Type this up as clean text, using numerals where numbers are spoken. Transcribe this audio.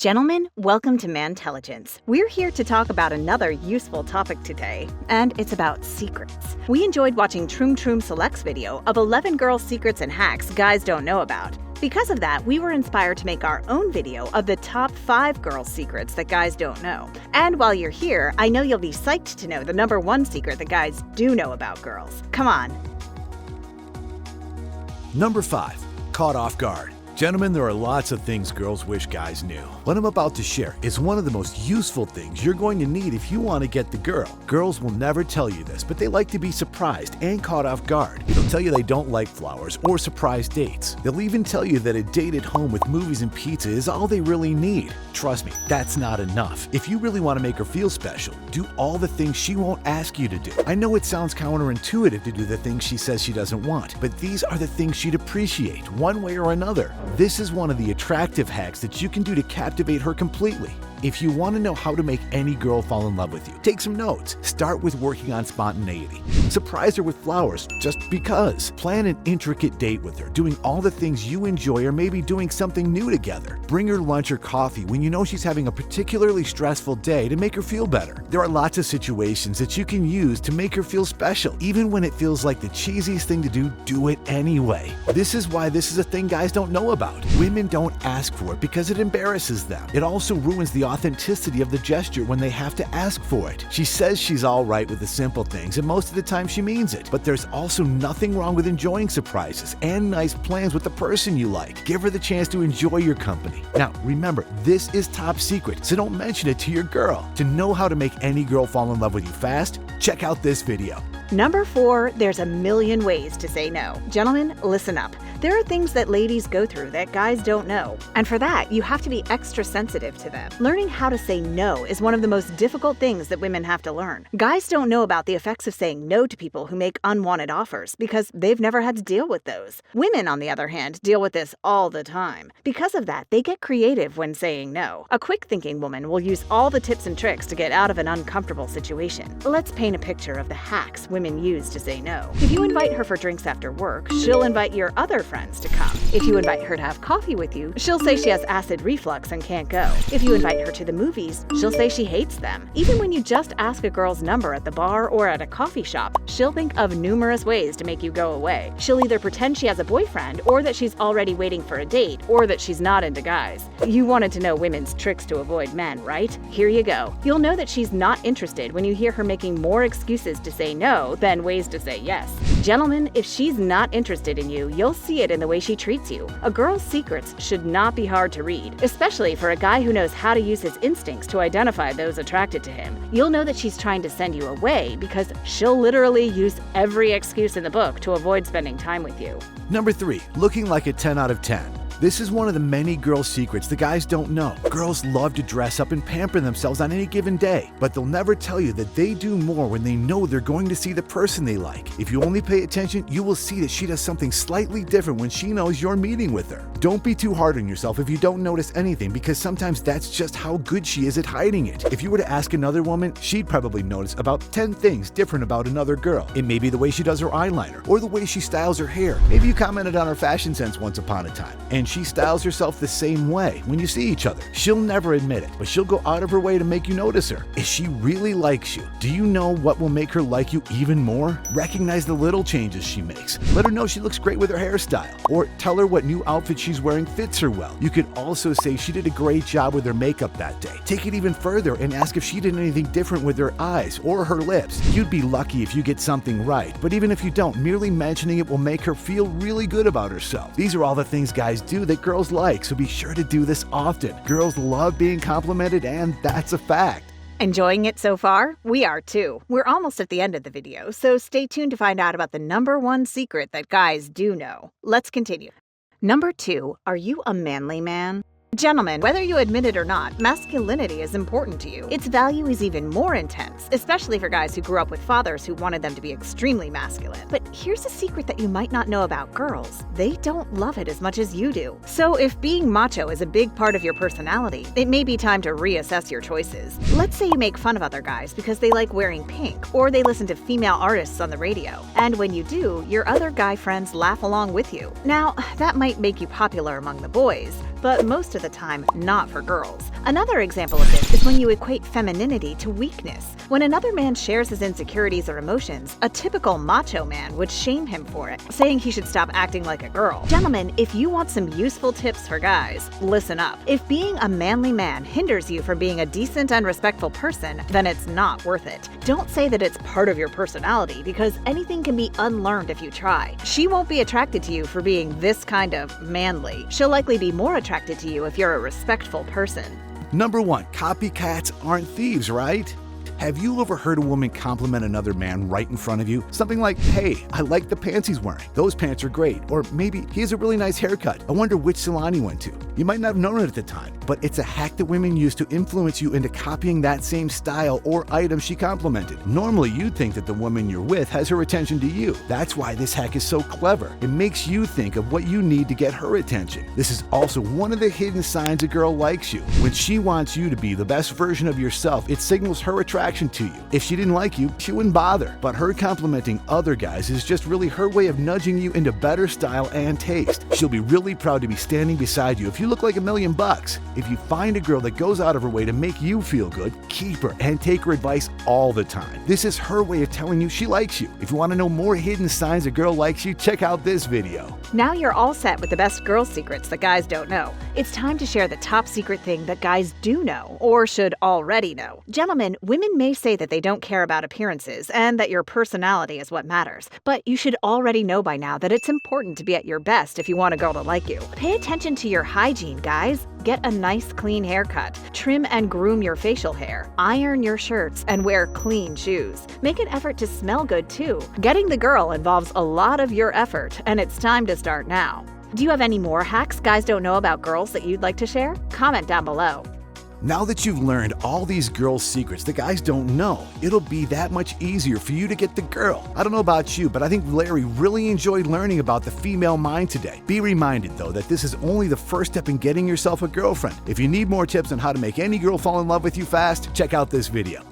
Gentlemen, welcome to Mantelligence. We're here to talk about another useful topic today, and it's about secrets. We enjoyed watching Troom Troom Select's video of 11 girl secrets and hacks guys don't know about. Because of that, we were inspired to make our own video of the top 5 girl secrets that guys don't know. And while you're here, I know you'll be psyched to know the number 1 secret that guys do know about girls. Come on. Number 5. Caught off guard. Gentlemen, there are lots of things girls wish guys knew. What I'm about to share is one of the most useful things you're going to need if you want to get the girl. Girls will never tell you this, but they like to be surprised and caught off guard. They'll tell you they don't like flowers or surprise dates. They'll even tell you that a date at home with movies and pizza is all they really need. Trust me, that's not enough. If you really want to make her feel special, do all the things she won't ask you to do. I know it sounds counterintuitive to do the things she says she doesn't want, but these are the things she'd appreciate, one way or another. This is one of the attractive hacks that you can do to captivate her completely. If you want to know how to make any girl fall in love with you, take some notes. Start with working on spontaneity. Surprise her with flowers just because. Plan an intricate date with her, doing all the things you enjoy or maybe doing something new together. Bring her lunch or coffee when you know she's having a particularly stressful day to make her feel better. There are lots of situations that you can use to make her feel special. Even when it feels like the cheesiest thing to do it anyway. This is why this is a thing guys don't know about. Women don't ask for it because it embarrasses them. It also ruins the authenticity of the gesture when they have to ask for it. She says she's all right with the simple things, and most of the time she means it. But there's also nothing wrong with enjoying surprises and nice plans with the person you like. Give her the chance to enjoy your company. Now, remember, this is top secret, so don't mention it to your girl. To know how to make any girl fall in love with you fast, check out this video. Number 4, there's a million ways to say no. Gentlemen, listen up. There are things that ladies go through that guys don't know. And for that, you have to be extra sensitive to them. Learning how to say no is one of the most difficult things that women have to learn. Guys don't know about the effects of saying no to people who make unwanted offers because they've never had to deal with those. Women, on the other hand, deal with this all the time. Because of that, they get creative when saying no. A quick-thinking woman will use all the tips and tricks to get out of an uncomfortable situation. Let's paint a picture of the hacks women use to say no. If you invite her for drinks after work, she'll invite your other friends to come. If you invite her to have coffee with you, she'll say she has acid reflux and can't go. If you invite her to the movies, she'll say she hates them. Even when you just ask a girl's number at the bar or at a coffee shop, she'll think of numerous ways to make you go away. She'll either pretend she has a boyfriend, or that she's already waiting for a date, or that she's not into guys. You wanted to know women's tricks to avoid men, right? Here you go. You'll know that she's not interested when you hear her making more excuses to say no than ways to say yes. Gentlemen, if she's not interested in you, you'll see it in the way she treats you. A girl's secrets should not be hard to read, especially for a guy who knows how to use his instincts to identify those attracted to him. You'll know that she's trying to send you away because she'll literally use every excuse in the book to avoid spending time with you. Number 3. Looking like a 10 out of 10. This is one of the many girl secrets the guys don't know. Girls love to dress up and pamper themselves on any given day, but they'll never tell you that they do more when they know they're going to see the person they like. If you only pay attention, you will see that she does something slightly different when she knows you're meeting with her. Don't be too hard on yourself if you don't notice anything, because sometimes that's just how good she is at hiding it. If you were to ask another woman, she'd probably notice about 10 things different about another girl. It may be the way she does her eyeliner, or the way she styles her hair. Maybe you commented on her fashion sense once upon a time, and she styles herself the same way when you see each other. She'll never admit it, but she'll go out of her way to make you notice her. If she really likes you, do you know what will make her like you even more? Recognize the little changes she makes. Let her know she looks great with her hairstyle, or tell her what new outfit she's wearing fits her well. You could also say she did a great job with her makeup that day. Take it even further and ask if she did anything different with her eyes or her lips. You'd be lucky if you get something right, but even if you don't, merely mentioning it will make her feel really good about herself. These are all the things guys do that girls like, so be sure to do this often. Girls love being complimented, and that's a fact. Enjoying it so far? We are too. We're almost at the end of the video, so stay tuned to find out about the number 1 secret that guys do know. Let's continue. Number 2, are you a manly man? Gentlemen, whether you admit it or not, masculinity is important to you. Its value is even more intense, especially for guys who grew up with fathers who wanted them to be extremely masculine. But here's a secret that you might not know about girls. They don't love it as much as you do. So if being macho is a big part of your personality, it may be time to reassess your choices. Let's say you make fun of other guys because they like wearing pink, or they listen to female artists on the radio. And when you do, your other guy friends laugh along with you. Now, that might make you popular among the boys, but most of the time not for girls. Another example of this is when you equate femininity to weakness. When another man shares his insecurities or emotions, a typical macho man would shame him for it, saying he should stop acting like a girl. Gentlemen, if you want some useful tips for guys, listen up. If being a manly man hinders you from being a decent and respectful person, then it's not worth it. Don't say that it's part of your personality, because anything can be unlearned if you try. She won't be attracted to you for being this kind of manly. She'll likely be more attracted to you if you're a respectful person. Number 1, copycats aren't thieves, right? Have you ever heard a woman compliment another man right in front of you? Something like, "Hey, I like the pants he's wearing. Those pants are great." Or maybe, "He has a really nice haircut. I wonder which salon he went to." You might not have known it at the time, but it's a hack that women use to influence you into copying that same style or item she complimented. Normally, you'd think that the woman you're with has her attention to you. That's why this hack is so clever. It makes you think of what you need to get her attention. This is also one of the hidden signs a girl likes you. When she wants you to be the best version of yourself, it signals her attraction to you. If she didn't like you, she wouldn't bother. But her complimenting other guys is just really her way of nudging you into better style and taste. She'll be really proud to be standing beside you if you look like $1 million. If you find a girl that goes out of her way to make you feel good, keep her and take her advice all the time. This is her way of telling you she likes you. If you want to know more hidden signs a girl likes you, check out this video. Now you're all set with the best girl secrets that guys don't know. It's time to share the top secret thing that guys do know, or should already know. Gentlemen, women may say that they don't care about appearances and that your personality is what matters, but you should already know by now that it's important to be at your best if you want a girl to like you. Pay attention to your hygiene, guys. Get a nice clean haircut, trim and groom your facial hair, iron your shirts, and wear clean shoes. Make an effort to smell good too. Getting the girl involves a lot of your effort, and it's time to start now. Do you have any more hacks guys don't know about girls that you'd like to share? Comment down below. Now that you've learned all these girls' secrets the guys don't know, it'll be that much easier for you to get the girl. I don't know about you, but I think Larry really enjoyed learning about the female mind today. Be reminded, though, that this is only the first step in getting yourself a girlfriend. If you need more tips on how to make any girl fall in love with you fast, check out this video.